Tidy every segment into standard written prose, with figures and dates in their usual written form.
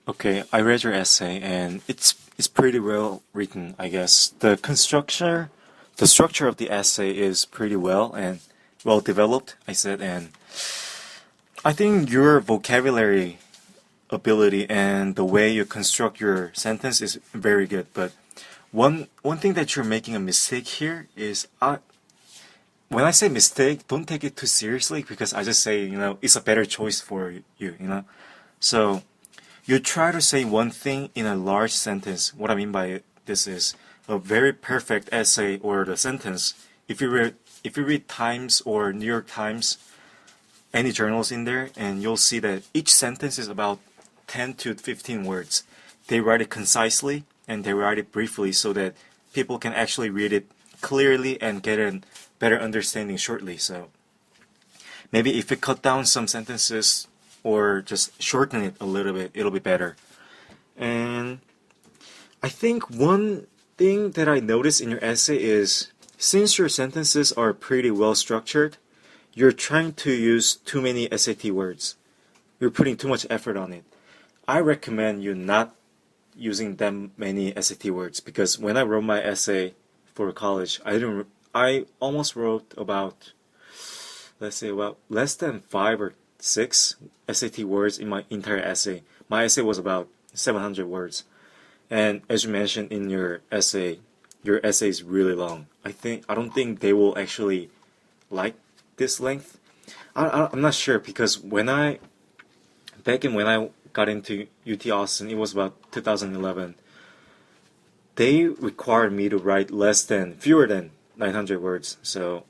Okay, I read your essay and it's pretty well written, I guess. The structure of the essay is pretty well and well developed, I said, and I think your vocabulary ability and the way you construct your sentence is very good. But one thing that you're making a mistake here is when I say mistake, don't take it too seriously because I just say, it's a better choice for you. So you try to say one thing in a large sentence. What I mean by this is a very perfect essay or the sentence. If you read Times or New York Times, any journals in there, and you'll see that each sentence is about 10 to 15 words. They write it concisely and they write it briefly so that people can actually read it clearly and get a better understanding shortly. So maybe if you cut down some sentences or just shorten it a little bit, it'll be better. And I think one thing that I noticed in your essay is since your sentences are pretty well structured, you're trying to use too many SAT words. You're putting too much effort on it. I recommend you not using that many SAT words because when I wrote my essay for college, I almost wrote about, let's say, about less than 5 or 6 SAT words in my entire essay. My essay was about 700 words. And as you mentioned in your essay is really long. I don't think they will actually like this length. I'm not sure because when I got into UT Austin, it was about 2011. They required me to write fewer than 900 words. So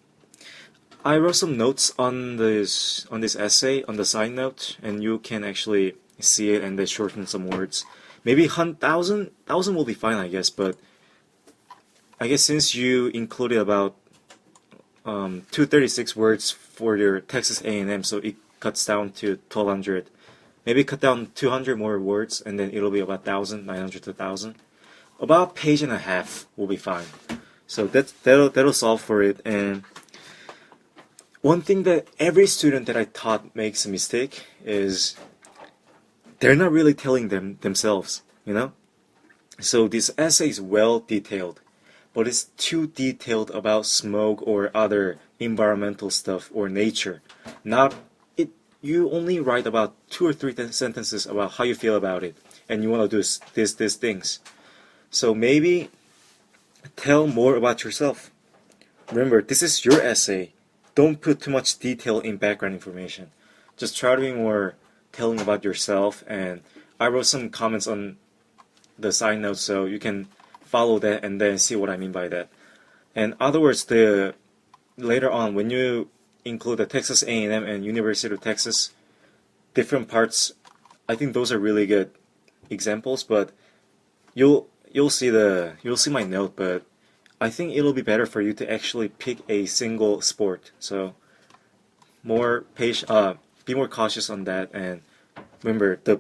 I wrote some notes on this essay on the side note, and you can actually see it and then shorten some words. Maybe 1,000 will be fine, I guess. But I guess since you included about 236 words for your Texas A&M, so it cuts down to 1,200. Maybe cut down 200 more words, and then it'll be about 1,900 to 1,000. About a page and a half will be fine. So that'll solve for it. And one thing that every student that I taught makes a mistake is they're not really telling themselves. So this essay is well detailed, but it's too detailed about smoke or other environmental stuff or nature. You only write about 2 or 3 sentences about how you feel about it, and you want to do these things. So maybe tell more about yourself. Remember, this is your essay. Don't put too much detail in background information. Just try to be more telling about yourself. And I wrote some comments on the side notes, so you can follow that and then see what I mean by that. And other words, later on when you include the Texas A&M and University of Texas, different parts, I think those are really good examples. But you'll see my note, but I think it'll be better for you to actually pick a single sport. So be more cautious on that. And remember, the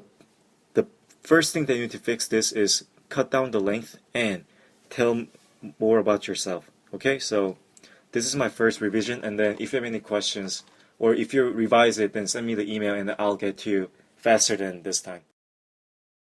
first thing that you need to fix this is cut down the length and tell more about yourself. Okay, so this is my first revision, and then if you have any questions or if you revise it, then send me the email and I'll get to you faster than this time.